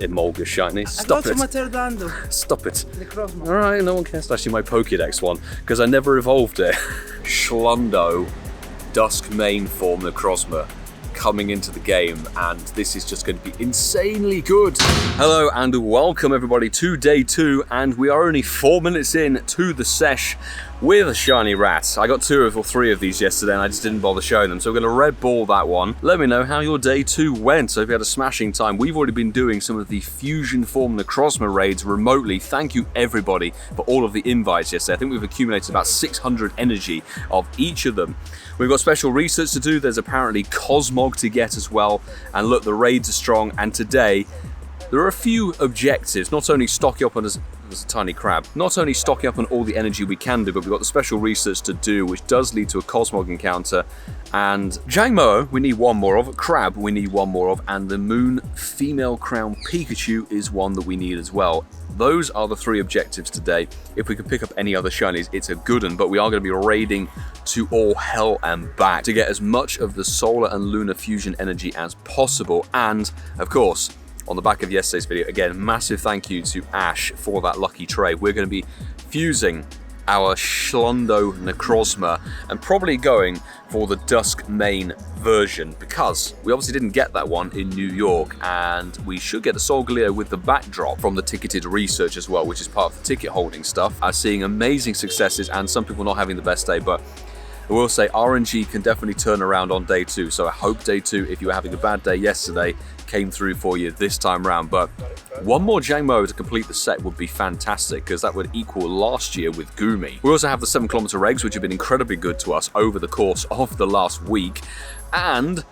Emolga shiny. Stop it. Stop it. Necrozma. Alright, no one cares. It's actually my Pokédex one, because I never evolved it. SHUNDO, Dusk main form Necrozma, coming into the game, and this is just going to be insanely good. Hello and welcome everybody to day 2, and we are only 4 minutes in to the sesh with a shiny rat. I got 2 or 3 of these yesterday and I just didn't bother showing them, so we're going to red ball that one. Let me know how your day 2 went. So if you had a smashing time, we've already been doing some of the fusion form Necrozma raids remotely. Thank you everybody for all of the invites yesterday. I think we've accumulated about 600 energy of each of them. We've got special research to do. There's apparently Cosmog to get as well. And look, the raids are strong. And today, there are a few objectives. Not only stocking up on there's a tiny crab. Not only stocking up on all the energy we can do, but we've got the special research to do, which does lead to a Cosmog encounter. And Jangmo-o, we need 1 more of. Crab, we need 1 more of. And the Moon Female Crown Pikachu is one that we need as well. Those are the 3 objectives today. If we can pick up any other shinies, it's a good one, but we are going to be raiding to all hell and back to get as much of the solar and lunar fusion energy as possible. And, of course, on the back of yesterday's video, again, massive thank you to Ash for that lucky trade. We're going to be fusing our SHUNDO Necrozma and probably going for the Dusk main version, because we obviously didn't get that one in New York, and we should get the Solgaleo with the backdrop from the ticketed research as well, which is part of the ticket holding stuff. I'm seeing amazing successes and some people not having the best day, but I will say RNG can definitely turn around on day 2, so I hope day 2, if you were having a bad day yesterday, came through for you this time round. But 1 more Jangmo-o to complete the set would be fantastic, because that would equal last year with Gumi. We also have the 7km regs, which have been incredibly good to us over the course of the last week, and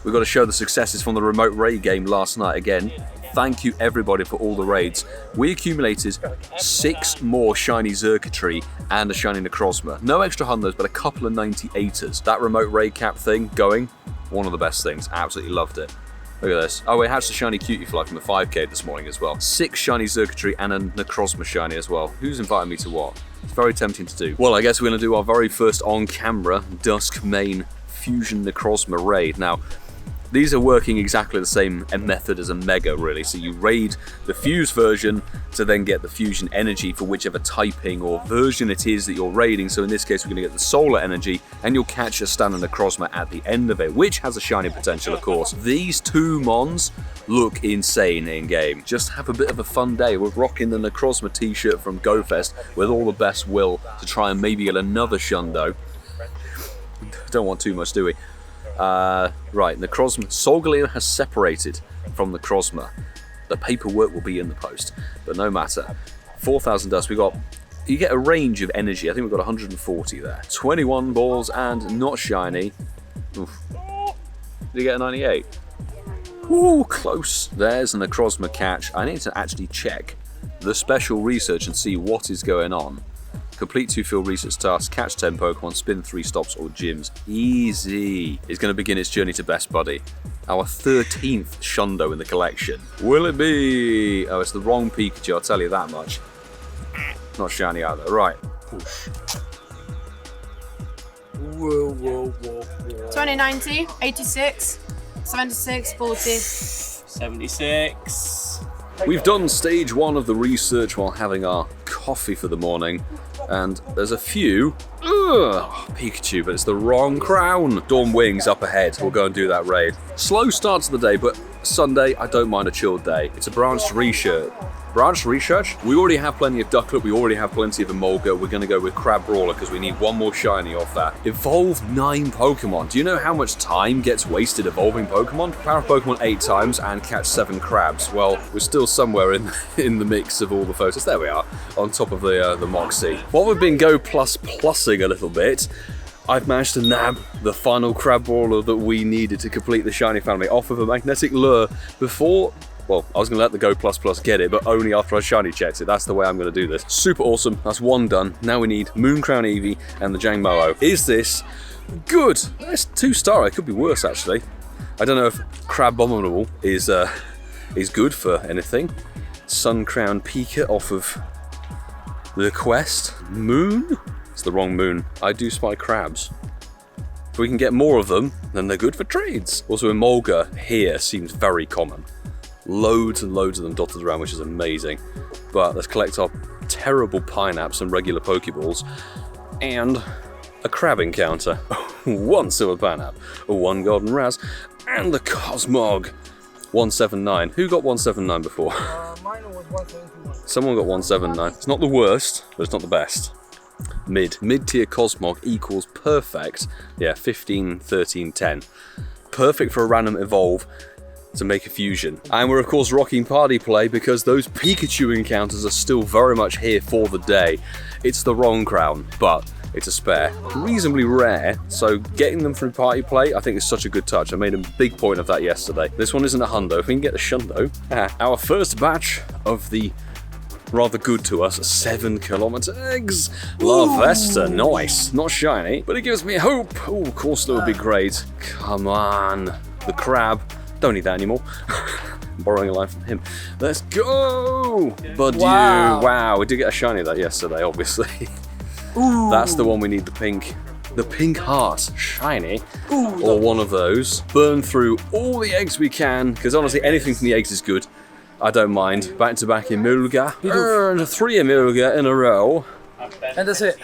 we've got to show the successes from the remote raid game last night again. Thank you everybody for all the raids. We accumulated 6 more shiny Xurkitree and a shiny Necrozma. No extra hundos, but a couple of 98ers. That remote raid cap thing going, one of the best things. Absolutely loved it. Look at this. Oh, we hatched a shiny Cutiefly from the 5k this morning as well. 6 shiny Xurkitree and a Necrozma shiny as well. Who's inviting me to what? It's very tempting to do. Well, I guess we're going to do our very first on-camera Dusk main fusion Necrozma raid. Now, these are working exactly the same method as a Mega, really. So you raid the Fuse version to then get the fusion energy for whichever typing or version it is that you're raiding. So in this case, we're going to get the solar energy, and you'll catch a standard Necrozma at the end of it, which has a shiny potential, of course. These 2 mons look insane in-game. Just have a bit of a fun day. We're rocking the Necrozma t-shirt from GOFest with all the best will to try and maybe get another Shundo. Don't want too much, do we? Right, Necrozma. Solgaleo has separated from Necrozma. The paperwork will be in the post, but no matter. 4,000 dust. You get a range of energy. I think we've got 140 there. 21 balls and not shiny. Oof. Did you get a 98? Ooh, close. There's a Necrozma catch. I need to actually check the special research and see what is going on. Complete 2 field research tasks, catch 10 Pokemon, spin 3 stops or gyms. Easy. It's going to begin its journey to Best Buddy. Our 13th Shundo in the collection. Will it be? Oh, it's the wrong Pikachu, I'll tell you that much. Not shiny either. Right. Push. Whoa, whoa, whoa, whoa. 2090, 86, 76, 40. 76. We've done stage 1 of the research while having our coffee for the morning, and there's a few Pikachu, but it's the wrong crown. Dawn Wings up ahead. We'll go and do that raid. Slow start to the day, but Sunday, I don't mind a chilled day. It's a branched research. We already have plenty of Ducklet, we already have plenty of Emolga. We're going to go with Crab Brawler because we need 1 more shiny off that. Evolve 9 Pokemon. Do you know how much time gets wasted evolving Pokemon? Power up Pokemon 8 times and catch 7 crabs. Well, we're still somewhere in the mix of all the photos. There we are, on top of the Moxie. While we've been Go plussing a little bit, I've managed to nab the final Crab Brawler that we needed to complete the shiny family off of a magnetic lure before. Well, I was going to let the Go get it, but only after I shiny checked it. That's the way I'm going to do this. Super awesome. That's 1 done. Now we need Moon Crown Eevee and the Jangmo-o. Is this good? It's 2-star. It could be worse, actually. I don't know if Crabominable is good for anything. Sun Crown Pika off of the quest. Moon? It's the wrong moon. I do spy crabs. If we can get more of them, then they're good for trades. Also, Emolga here seems very common. Loads and loads of them dotted around, which is amazing. But let's collect our terrible Pineaps and regular Pokeballs, and a crab encounter. 1 silver Pineapple, 1 golden Raz, and the Cosmog. 179. Who got 179 before? Mine was 171. Someone got 179. It's not the worst, but it's not the best. Mid-tier Cosmog equals perfect. Yeah, 15, 13, 10. Perfect for a random evolve to make a fusion. And we're of course rocking party play because those Pikachu encounters are still very much here for the day. It's the wrong crown, but it's a spare. Reasonably rare, so getting them through party play I think is such a good touch. I made a big point of that yesterday. This one isn't a hundo. If we can get the shundo. Our first batch of the rather good to us 7-kilometer eggs. La Vesta, nice. Not shiny, but it gives me hope. Oh, Corsola would be great. Come on. The crab. Don't need that anymore. I'm borrowing a line from him. Let's go! Bud, wow, we did get a shiny of that yesterday, obviously. Ooh. That's the one we need, the pink. The pink heart, shiny. Ooh, or one of those. Burn through all the eggs we can, because honestly, anything from the eggs is good. I don't mind. Back to back Emolga. Earned 3 Emolga in a row. And that's it.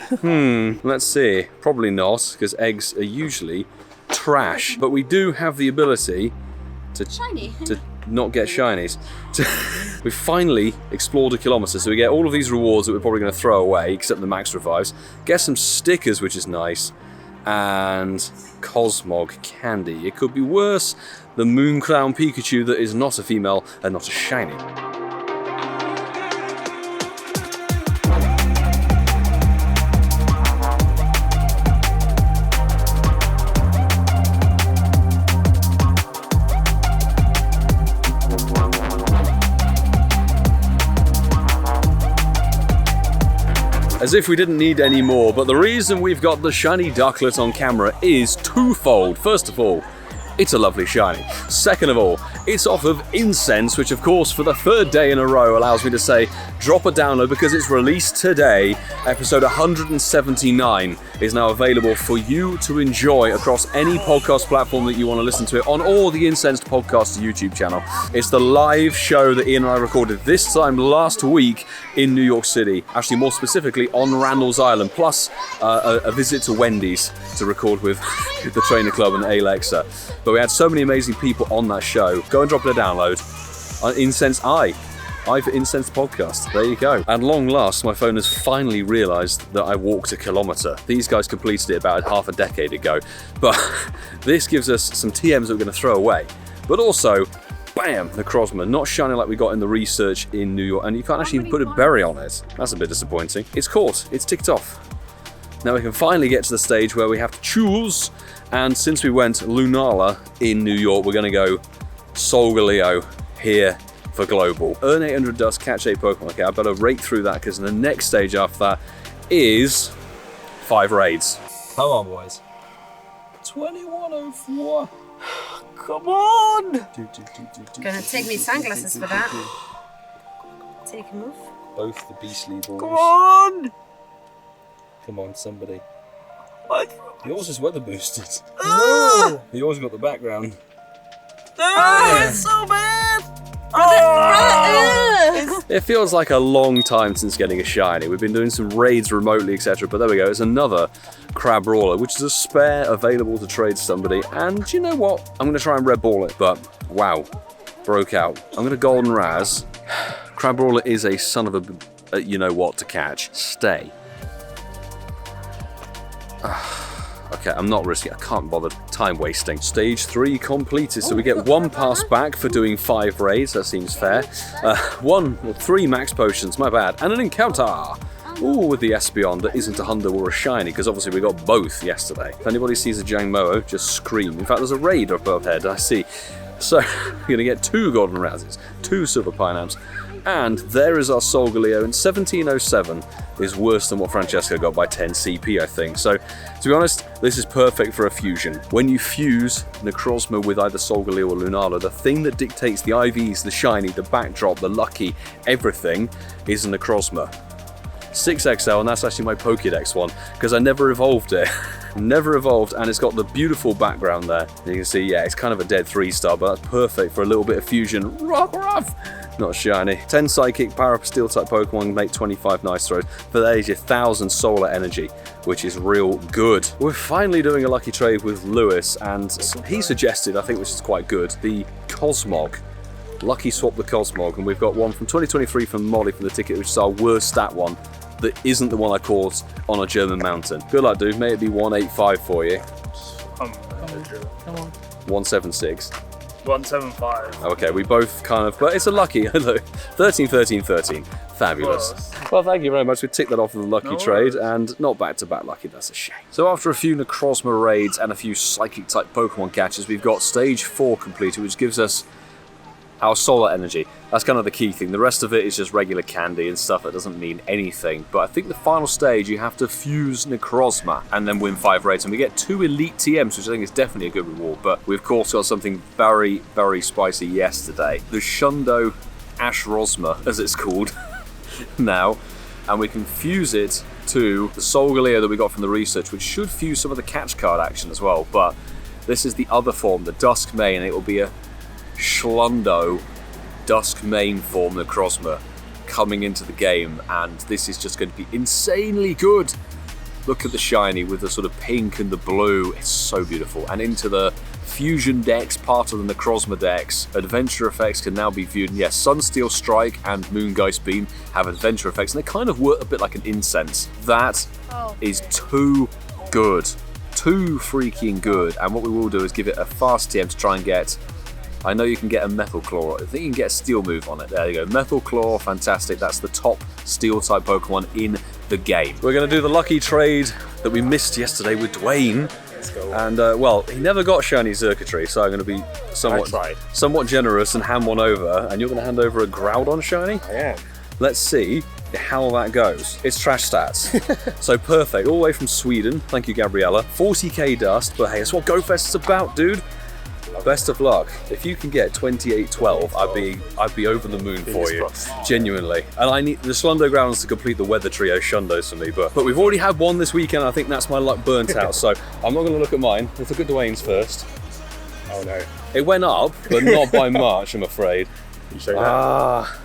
Let's see. Probably not, because eggs are usually trash. But we do have the ability to not get shinies. We finally explored a kilometer, so we get all of these rewards that we're probably going to throw away, except the max revives. Get some stickers, which is nice, and Cosmog candy. It could be worse. The Moon Clown Pikachu that is not a female and not a shiny. As if we didn't need any more, but the reason we've got the shiny Ducklet on camera is twofold. First of all, it's a lovely shiny. Second of all, it's off of Incense, which of course for the 3rd day in a row allows me to say drop a download because it's released today. Episode 179 is now available for you to enjoy across any podcast platform that you want to listen to it on, or the Incensed Podcast YouTube channel. It's the live show that Ian and I recorded this time last week in New York City, actually more specifically on Randall's Island, plus a visit to Wendy's to record with the Trainer Club and Alexa. But we had so many amazing people on that show. Go and drop it a download on Incense I for Incense Podcast. There you go. At long last, my phone has finally realised that I walked a kilometre. These guys completed it about half a decade ago. But this gives us some TMs that we're going to throw away. But also, bam, Necrozma. Not shiny like we got in the research in New York. And you can't actually even put a berry on it. That's a bit disappointing. It's caught. It's ticked off. Now we can finally get to the stage where we have to choose. And since we went Lunala in New York, we're going to go Solgaleo here for global. Earn 800 Dusk, catch 8 Pokemon. Okay, I better rake through that because the next stage after that is 5 raids. Come on, boys. 2104. Come on! Gonna take me sunglasses for that. Take them off. Both the beastly balls. Come on! Come on, somebody. What? Yours is weather boosted. No! Yours got the background. Oh, it's so bad! It feels like a long time since getting a shiny. We've been doing some raids remotely, etc. But there we go. It's another Crab Brawler, which is a spare available to trade somebody. And you know what? I'm going to try and Red Ball it. But wow, broke out. I'm going to Golden Raz. Crab Brawler is a son of a you know what to catch. Stay. Okay, I'm not risking it. I can't bother time wasting. Stage 3 completed, so we get 1 pass back for doing 5 raids. That seems fair. 3 max potions, my bad, and an encounter. Ooh, with the Espeon that isn't a hundo or a shiny, because obviously we got both yesterday. If anybody sees a Jangmo-o, just scream. In fact, there's a raid up ahead, I see. So, we're going to get 2 golden Razzies, 2 silver Pineapps, and there is our Solgaleo, and 1707 is worse than what Francesco got by 10 CP, I think. So, to be honest, this is perfect for a fusion. When you fuse Necrozma with either Solgaleo or Lunala, the thing that dictates the IVs, the shiny, the backdrop, the lucky, everything, is Necrozma. 6XL, and that's actually my Pokédex one, because I never evolved it. never evolved, and it's got the beautiful background there. You can see, yeah, it's kind of a dead 3-star, but that's perfect for a little bit of fusion. Rough. Not shiny. 10 psychic, power up steel type Pokemon, make 25 nice throws. But that is your 1000 solar energy, which is real good. We're finally doing a lucky trade with Lewis, and he suggested, I think which is quite good, the Cosmog. Lucky swap the Cosmog, and we've got one from 2023 from Molly from the ticket, which is our worst stat one. That isn't the one I caught on a German mountain. Good luck, dude. May it be 185 for you. Come on. 176. 175. Okay, we both kind of, but it's a lucky. 13, 13, 13. Fabulous. Close. Well, thank you very much. We ticked that off with a lucky No trade, worries. and not back-to-back lucky. That's a shame. So after a few Necrozma raids and a few psychic-type Pokemon catches, we've got stage 4 completed, which gives us our solar energy. That's kind of the key thing. The rest of it is just regular candy and stuff that doesn't mean anything. But I think the final stage, you have to fuse Necrozma and then win 5 raids. And we get 2 elite TMs, which I think is definitely a good reward. But we, of course, got something very, very spicy yesterday. The Shundo Ashrozma, as it's called now. And we can fuse it to the Solgaleo that we got from the research, which should fuse some of the catch card action as well. But this is the other form, the Dusk main. It will be a SHUNDO Dusk main form Necrozma coming into the game, and this is just going to be insanely good. Look at the shiny with the sort of pink and the blue, it's so beautiful. And into the fusion decks, part of the Necrozma decks, adventure effects can now be viewed. And yes, Sunsteel Strike and Moongeist Beam have adventure effects, and they kind of work a bit like an Incense. That is too good. Too freaking good. And what we will do is give it a fast TM to try and get, I know you can get a Metal Claw. I think you can get a Steel move on it. There you go. Metal Claw, fantastic. That's the top Steel type Pokemon in the game. We're going to do the lucky trade that we missed yesterday with Dwayne. Let's go. And, well, he never got shiny Xurkitree, so I'm going to be somewhat generous and hand one over. And you're going to hand over a Groudon shiny? I am. Let's see how that goes. It's trash stats. So perfect. All the way from Sweden. Thank you, Gabriella. 40k dust, but hey, that's what GOFest is about, dude. Best of luck. If you can get 28-12, I'd be over the moon for you. Genuinely. And I need the Shundo Grounds to complete the Weather Trio Shundos for me, but we've already had one this weekend. I think that's my luck burnt out. So I'm not going to look at mine. Let's look at Dwayne's first. Oh no. It went up, but not by much, I'm afraid. You show that?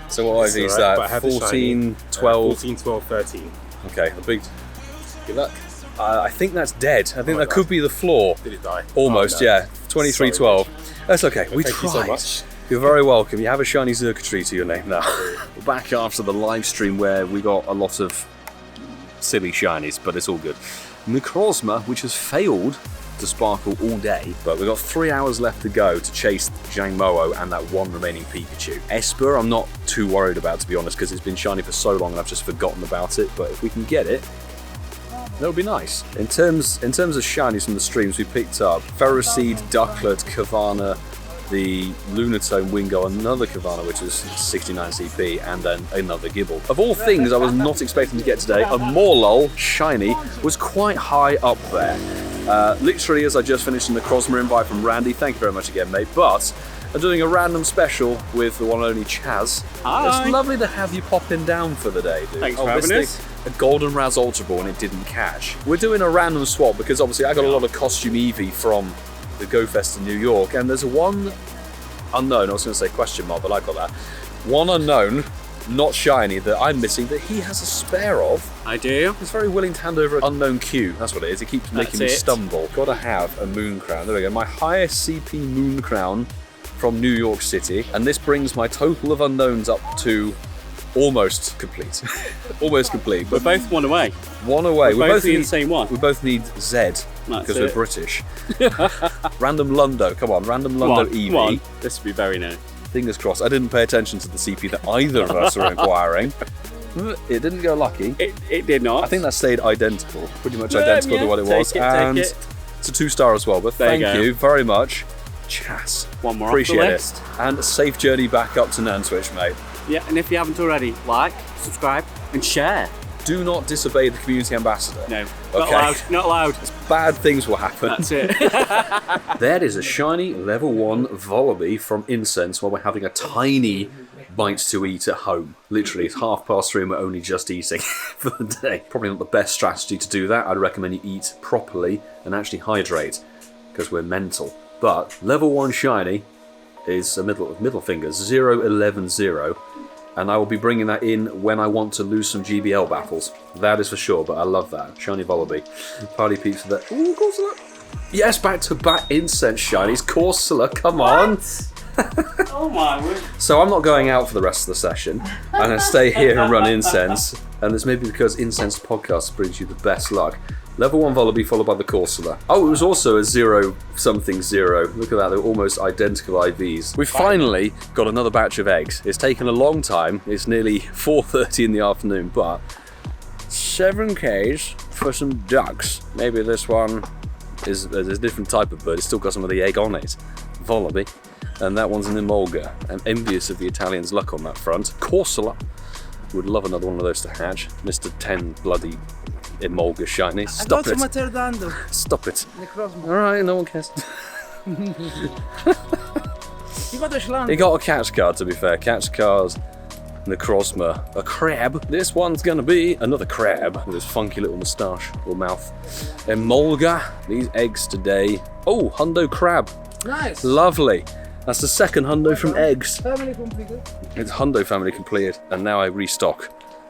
So what is It's that? alright, but I have the 14, shiny. 12. 14, 12, 13. Okay, the big. Good luck. I think that's dead. I think my that could God. be the floor. Did it die? Almost, Oh, no. yeah. 23-12. That's okay. We Thank tried. you so much. You're very welcome. You have a shiny Xurkitree to your name now. We're back after the live stream where we got a lot of silly shinies, but it's all good. Necrozma, which has failed to sparkle all day, but we've got 3 hours left to go to chase Jangmo-o and that one remaining Pikachu. Esper, I'm not too worried about, to be honest, because it's been shiny for so long and I've just forgotten about it, but if we can get it, that would be nice. In terms of shinies from the streams, we picked up Ferroseed, Ducklet, Kavana, the Lunatone, Wingo, another Kavana, which was 69 CP, and then another Gibble. Of all things I was not expecting to get today, a Morlul shiny was quite high up there. Literally, as I just finished in the Necrozma invite from Randy, thank you very much again, mate, but I'm doing a random special with the one and only Chaz. Hi. It's lovely to have you popping down for the day, dude. Thanks for having us. A golden Raz Ultra Ball and it didn't catch. We're doing a random swap because obviously I got a lot of costume Eevee from the GOFest in New York, and there's one unknown, I was going to say question mark, but I got that. One unknown, not shiny, that I'm missing that he has a spare of. I do. He's very willing to hand over an unknown Q. That's what it is. It keeps making me it. stumble. Gotta have a Moon Crown. There we go. My highest CP Moon Crown from New York City, and this brings my total of unknowns up to almost complete. Almost complete. We're both one away. One away. We're both the insane one. We both need Z because we're it. British. Random Lundo. Come on, random Lundo Eevee. Come on. This would be very nice. Fingers crossed. I didn't pay attention to the CP that either of us are inquiring. It didn't go lucky. It did not. I think that stayed identical. Pretty much identical to what it was. Take and it. it's a 2-star as well. But There you thank go. you very much. Chas. One more Appreciate off the it. list. And a safe journey back up to Nantwich, mate. Yeah, and if you haven't already, like, subscribe, and share. Do not disobey the community ambassador. No, not Okay. allowed. Not allowed. Bad things will happen. That's it. That is a shiny level 1 Volibee from Incense, while we're having a tiny bites to eat at home. Literally, it's 3:30 and we're only just eating for the day. Probably not the best strategy to do that. I'd recommend you eat properly and actually hydrate, because we're mental. But level 1 shiny is a middle finger, 0-11-0. And I will be bringing that in when I want to lose some GBL battles. That is for sure, but I love that. Shiny Volibee. Party peeps for that. Ooh, Corsola. Yes, back-to-back Incense shinies. Corsola, come on. Oh my word. So I'm not going out for the rest of the session. I'm going to stay here and run Incense. And it's maybe because Incense podcast brings you the best luck. Level 1 Volibee followed by the Corsola. Oh, it was also a 0-something-0. Look at that, they're almost identical IVs. We finally got another batch of eggs. It's taken a long time. It's nearly 4:30 in the afternoon, but 7Ks for some ducks. Maybe this one is a different type of bird. It's still got some of the egg on it. Volibee. And that one's an Emolga. I'm envious of the Italians' luck on that front. Corsola. Would love another one of those to hatch. Mr. 10 bloody Emolga shiny. Stop it. Stop it. Necrozma. Alright, no one cares. You got a SHUNDO. He got a catch card, to be fair. Catch cards, Necrozma, a crab. This one's gonna be another crab with his funky little moustache or mouth. Emolga. These eggs today. Oh, Hundo crab. Nice. Lovely. That's the second Hundo from eggs. Family completed. It's Hundo family completed, and now I restock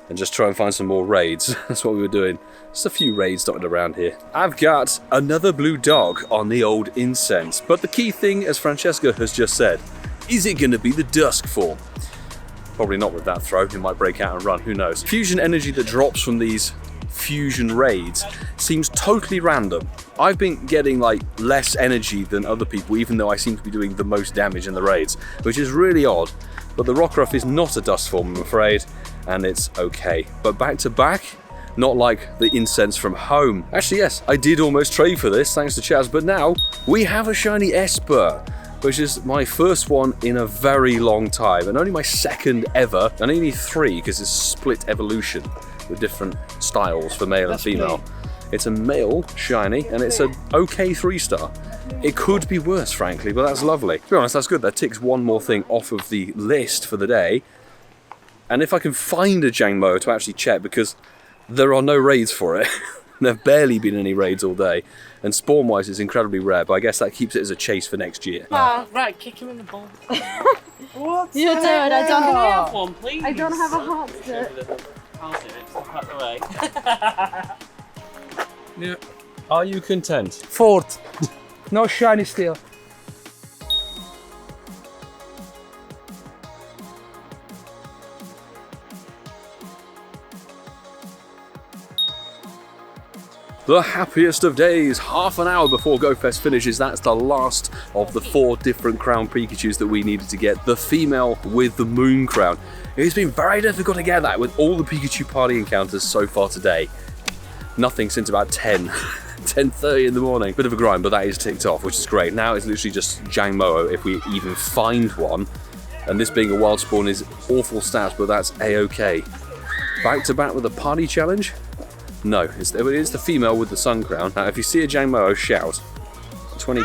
and just try and find some more raids. That's what we were doing. Just a few raids dotted around here. I've got another blue dog on the old Incense, but the key thing, as Francesca has just said, is it going to be the Dusk form? Probably not with that throw. It might break out and run, who knows. Fusion energy that drops from these fusion raids seems totally random. I've been getting like less energy than other people, even though I seem to be doing the most damage in the raids, which is really odd. But the Rockruff is not a Dust form, I'm afraid, and it's okay. But back to back, not like the Incense from home. Actually, yes, I did almost trade for this, thanks to Chaz, but now we have a shiny Esper, which is my first one in a very long time, and only my second ever, and only 3 because it's split evolution with different styles for male and female. It's a male shiny, and it's an okay 3-star. It could be worse, frankly, but that's lovely. To be honest, that's good. That ticks one more thing off of the list for the day. And if I can find a Jangmo-o to actually check, because there are no raids for it. There have barely been any raids all day. And spawn-wise, it's incredibly rare, but I guess that keeps it as a chase for next year. Oh. Right, kick him in the ball. What? You do it, I don't Can we have have one, please? I don't have a heart to I'll do it, step out the way. Yeah. Are you content? 4th. No shiny still. The happiest of days, half an hour before GOFest finishes. That's the last of the 4 different crown Pikachus that we needed to get. The female with the moon crown. It's been very difficult to get that with all the Pikachu party encounters so far today. Nothing since about 10:30 in the morning. Bit of a grind, but that is ticked off, which is great. Now it's literally just Jangmo-o if we even find one. And this being a wild spawn is awful stats, but that's a-okay. Back to back with a party challenge? No, it is the female with the sun crown. Now, if you see a Jangmo-o, shout. 20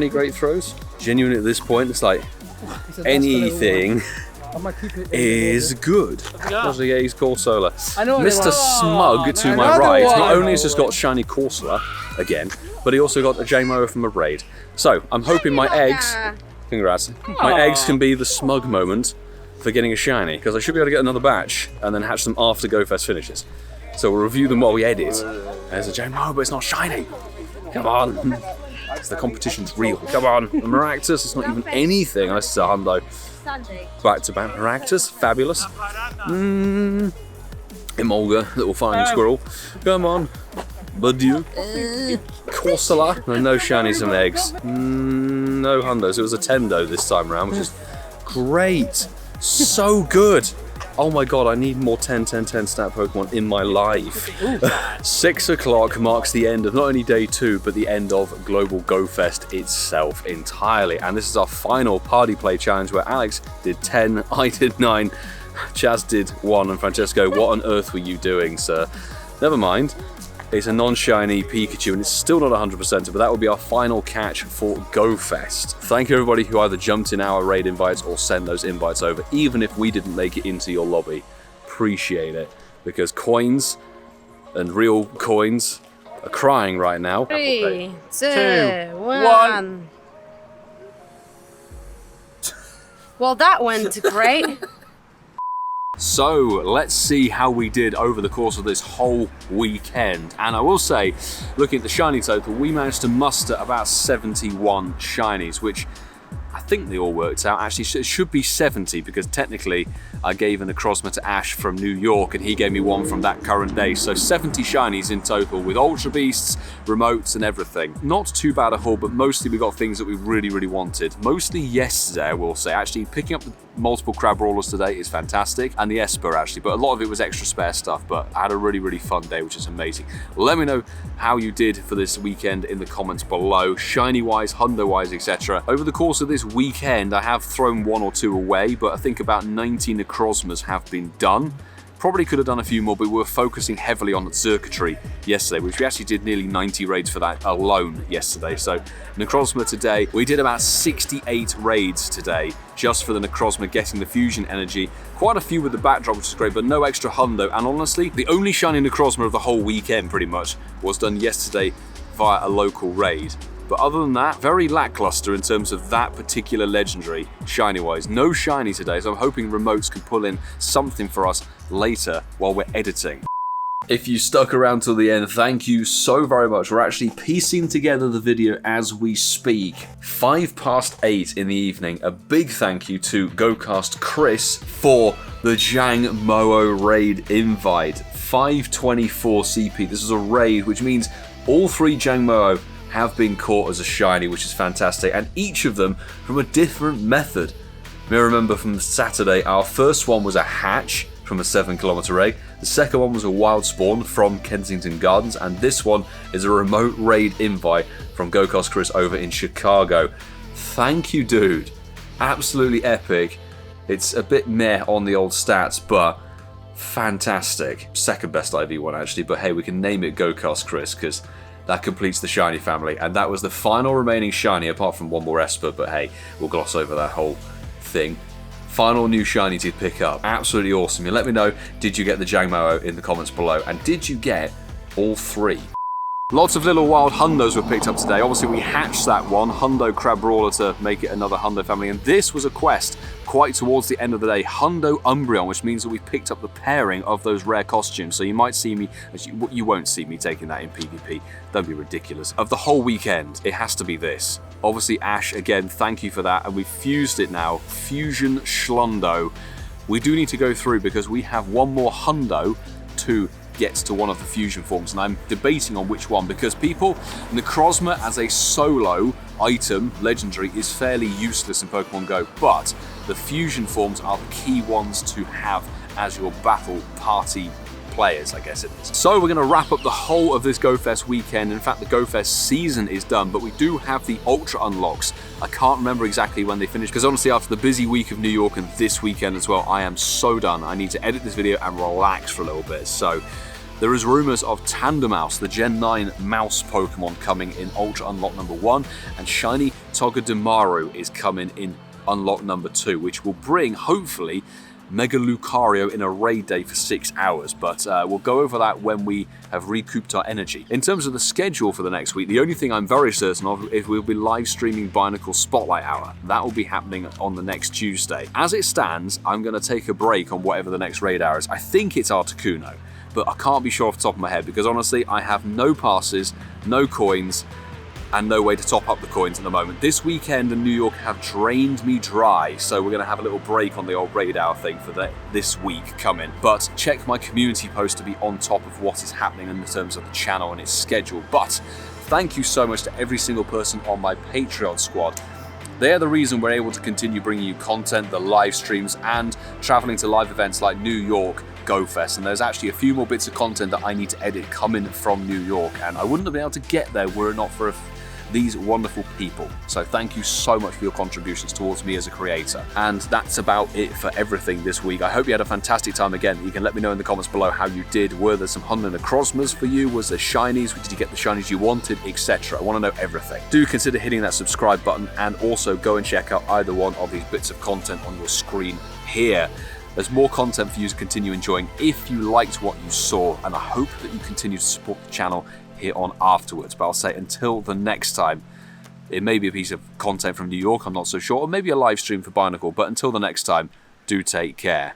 great throws. Genuinely at this point, it's like anything is good. He's Corsola. Mr. Smug to my right. Not only has just got shiny Corsola again, but he also got a Jangmo-o from a raid. So I'm hoping my eggs, congrats, my eggs can be the smug moment for getting a shiny, because I should be able to get another batch and then hatch them after GOFest finishes. So we'll review them while we edit. There's a Jangmo-o, but it's not shiny. Come on. The competition's real. Come on. A Maractus, it's not even anything. This is a Hundo. Back to back Maractus, fabulous. Emolga, little flying squirrel. Come on. Badiou. Corsola. No shinies and eggs. No Hundos. It was a Tendo this time around, which is great. So good. Oh my god, I need more 10-10-10 stat Pokemon in my life. 6 o'clock marks the end of not only day 2, but the end of Global GOFest itself entirely. And this is our final party play challenge where Alex did 10, I did 9, Chaz did 1, and Francesco, what on earth were you doing, sir? Never mind. It's a non-shiny Pikachu, and it's still not 100%, but that will be our final catch for GOFest. Thank you everybody who either jumped in our raid invites or sent those invites over, even if we didn't make it into your lobby. Appreciate it, because coins and real coins are crying right now. 3, 2, 1. Well, that went great. So let's see how we did over the course of this whole weekend. And I will say, looking at the shiny total, we managed to muster about 71 shinies, which I think they all worked out. Actually, it should be 70 because technically I gave a Necrozma to Ash from New York and he gave me one from that current day. So 70 shinies in total with Ultra Beasts, remotes and everything. Not too bad a haul, but mostly we got things that we really, really wanted. Mostly yesterday, I will say. Actually, picking up the multiple crab brawlers today is fantastic, and the Esper actually, but a lot of it was extra spare stuff, but I had a really, really fun day, which is amazing. Let me know how you did for this weekend in the comments below, shiny wise, hundo wise, etc. Over the course of this weekend, I have thrown 1 or 2 away, but I think about 90 Necrozmas have been done. Probably could have done a few more, but we were focusing heavily on circuitry yesterday, which we actually did nearly 90 raids for that alone yesterday. So Necrozma today, we did about 68 raids today, just for the Necrozma getting the fusion energy. Quite a few with the backdrop, which is great, but no extra hundo. And honestly, the only shiny Necrozma of the whole weekend pretty much was done yesterday via a local raid. But other than that, very lackluster in terms of that particular legendary, shiny-wise. No shiny today, so I'm hoping remotes can pull in something for us later while we're editing. If you stuck around till the end, thank you so very much. We're actually piecing together the video as we speak. 8:05 in the evening. A big thank you to GoCast Chris for the Jangmo-o raid invite. 524 CP. This is a raid, which means all 3 Jangmo-o have been caught as a shiny, which is fantastic, and each of them from a different method. You may remember from Saturday, our first one was a hatch from a 7-kilometer raid, the second one was a wild spawn from Kensington Gardens, and this one is a remote raid invite from GoCast Chris over in Chicago. Thank you, dude. Absolutely epic. It's a bit meh on the old stats, but fantastic. Second best IV one actually, but hey, we can name it GoCast Chris because that completes the shiny family, and that was the final remaining shiny apart from one more Esper, but hey, we'll gloss over that whole thing. Final new shiny to pick up. Absolutely awesome. You let me know, did you get the Jangmo-o in the comments below, and did you get all 3? Lots of little wild hundos were picked up today. Obviously we hatched that one, Hundo Crab Brawler, to make it another hundo family, and this was a quest quite towards the end of the day, Hundo Umbreon, which means that we picked up the pairing of those rare costumes. So you might see me, you won't see me taking that in PvP. Don't be ridiculous. Of the whole weekend, it has to be this. Obviously Ash, again, thank you for that, and we've fused it now. Fusion SHUNDO. We do need to go through because we have one more hundo to gets to one of the fusion forms, and I'm debating on which one, because people, Necrozma as a solo item, legendary, is fairly useless in Pokemon GO, but the fusion forms are the key ones to have as your battle party players, I guess it is. So we're going to wrap up the whole of this GoFest weekend. In fact, the GoFest season is done, but we do have the Ultra unlocks. I can't remember exactly when they finish, because honestly, after the busy week of New York and this weekend as well, I am so done. I need to edit this video and relax for a little bit. So there is rumours of Tandemaus, the Gen 9 mouse Pokemon, coming in Ultra Unlock number 1, and Shiny Togedemaru is coming in Unlock number 2, which will bring, hopefully, Mega Lucario in a raid day for 6 hours, but we'll go over that when we have recouped our energy. In terms of the schedule for the next week, the only thing I'm very certain of is we'll be live streaming Binacle Spotlight Hour. That will be happening on the next Tuesday. As it stands, I'm going to take a break on whatever the next raid hour is. I think it's Articuno, but I can't be sure off the top of my head because honestly, I have no passes, no coins, and no way to top up the coins at the moment. This weekend in New York have drained me dry, so we're going to have a little break on the old raid hour thing for this week coming. But check my community post to be on top of what is happening in terms of the channel and its schedule. But thank you so much to every single person on my Patreon squad. They're the reason we're able to continue bringing you content, the live streams, and traveling to live events like New York GoFest. And there's actually a few more bits of content that I need to edit coming from New York, and I wouldn't have been able to get there were it not for these wonderful people. So thank you so much for your contributions towards me as a creator. And that's about it for everything this week. I hope you had a fantastic time again. You can let me know in the comments below how you did. Were there some Hunter Necrozmas for you? Was there shinies? Did you get the shinies you wanted? Etc. I want to know everything. Do consider hitting that subscribe button and also go and check out either one of these bits of content on your screen here. There's more content for you to continue enjoying if you liked what you saw, and I hope that you continue to support the channel here on afterwards. But I'll say until the next time, it may be a piece of content from New York, I'm not so sure, or maybe a live stream for Binacle, but until the next time, do take care.